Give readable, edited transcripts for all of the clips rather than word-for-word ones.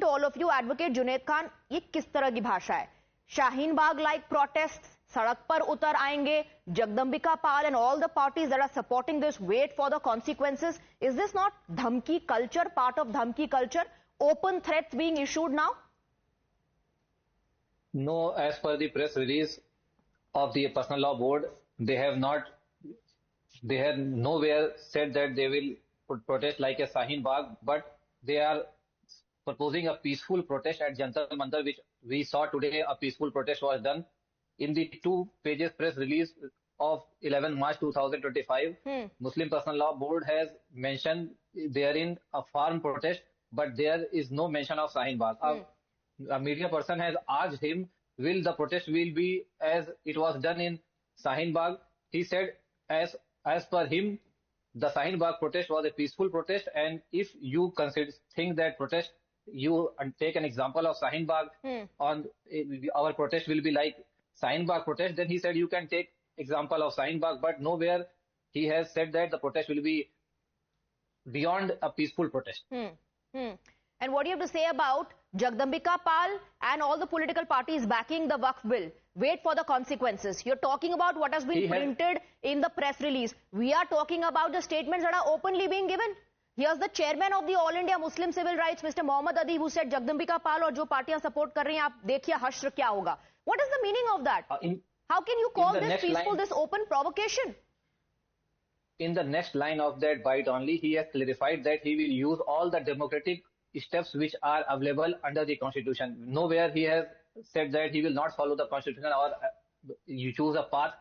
to all of you, Advocate Junaid Khan, ये किस तरह की भाषा है? Shaheen Bagh like protests, सड़क पर उतर आएंगे, Jagdambika Pal and all the parties that are supporting this wait for the consequences. Is this not dhamki culture, part of dhamki culture? Open threats being issued now? No, as per the press release of the Personal Law Board, they have nowhere said that they will protest like a Shaheen Bagh, but they are proposing a peaceful protest at Jantar Mantar, which we saw today. A peaceful protest was done. In the 2 pages press release of 11 March 2025, Muslim Personal Law Board has mentioned therein a farm protest, but there is no mention of Shaheen Bagh. A media person has asked him, will the protest will be as it was done in Shaheen Bagh? He said, as per him, the Shaheen Bagh protest was a peaceful protest, and if you think that protest, you take an example of Shaheen Bagh on our protest will be like Shaheen Bagh protest, then he said you can take example of Shaheen Bagh, but nowhere he has said that the protest will be beyond a peaceful protest. And what do you have to say about Jagdambika Pal and all the political parties backing the Waqf bill? Wait for the consequences. You're talking about what has been printed in the press release. We are talking about the statements that are openly being given. Here's the chairman of the All India Muslim Civil Rights, Mr. Mohammad Adib, who said Jagdambika Pal और जो पार्टियां support कर रही हैं, आप देखिए हश्र क्या होगा. What is the meaning of that? How can you call this peaceful, this open provocation? In the next line of that bite only, he has clarified that he will use all the democratic steps which are available under the constitution. Nowhere he has said that he will not follow the constitution or you choose a path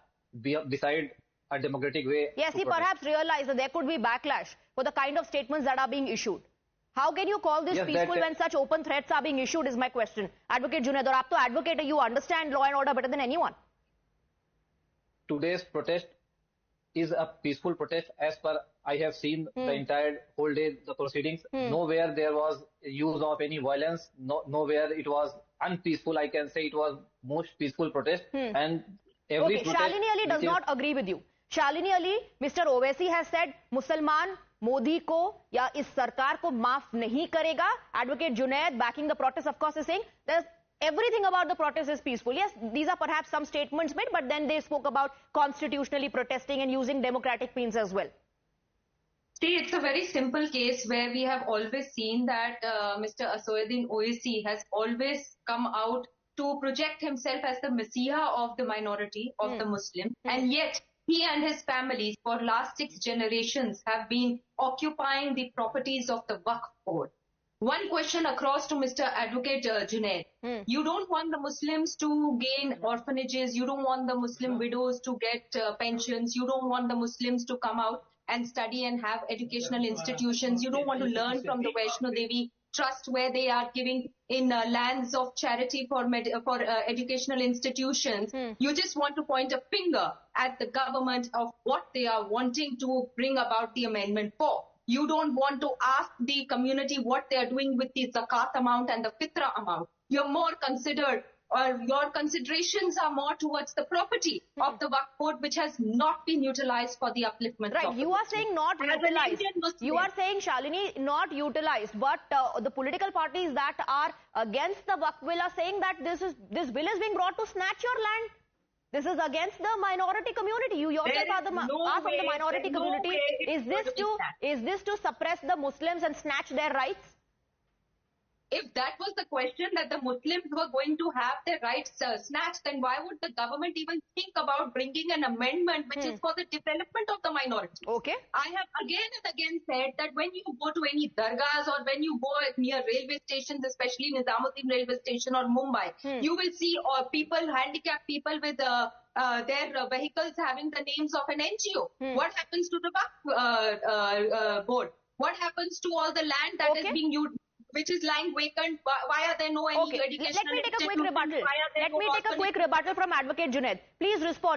beside a democratic way. Yes, he perhaps realized that there could be backlash for the kind of statements that are being issued. How can you call this peaceful when such open threats are being issued is my question. Advocate Junaid, और आप तो advocate, you understand law and order better than anyone. Today's protest is a peaceful protest as per I have seen the entire whole day, the proceedings. Nowhere there was use of any violence. Nowhere it was unpeaceful. I can say it was most peaceful protest. And every protest... Shalini Ali does not agree with you. Shalini Ali, Mr. Owaisi has said, Musalman Modi को या इस सरकार को माफ नहीं करेगा. Advocate Junaid, backing the protest, of course, is saying there's everything about the protest is peaceful. Yes, these are perhaps some statements made, but then they spoke about constitutionally protesting and using democratic means as well. See, it's a very simple case where we have always seen that Mr. Asaduddin Owaisi has always come out to project himself as the messiah of the minority, of the Muslim, and yet he and his family for last 6 generations have been occupying the properties of the Waqf board. One question across to Mr. Advocate Junaid. You don't want the Muslims to gain orphanages. You don't want the Muslim widows to get pensions. You don't want the Muslims to come out and study and have educational institutions. You don't want to learn from the Vaishno Devi Trust where they are giving in lands of charity for educational institutions. You just want to point a finger at the government of what they are wanting to bring about the amendment for. You don't want to ask the community what they are doing with the zakat amount and the fitra amount. You're more considered, or your considerations are more towards the property of the Waqf board, which has not been utilized for the upliftment. Right, you are saying not utilized. You are saying, Shalini, not utilized. But the political parties that are against the Waqf bill are saying that this bill is being brought to snatch your land. This is against the minority community. You yourself are from the minority community. Is this to suppress the Muslims and snatch their rights? If that was the question, that the Muslims were going to have their rights snatched, then why would the government even think about bringing an amendment which is for the development of the minority? Okay. I have again and again said that when you go to any dargahs or when you go near railway stations, especially Nizamuddin railway station or Mumbai, you will see people, handicapped people with their vehicles having the names of an NGO. What happens to the Waqf board? What happens to all the land that is being used, which is lying vacant? Why are there no any educational institutions? Let me take a quick rebuttal from Advocate Junaid. Please respond.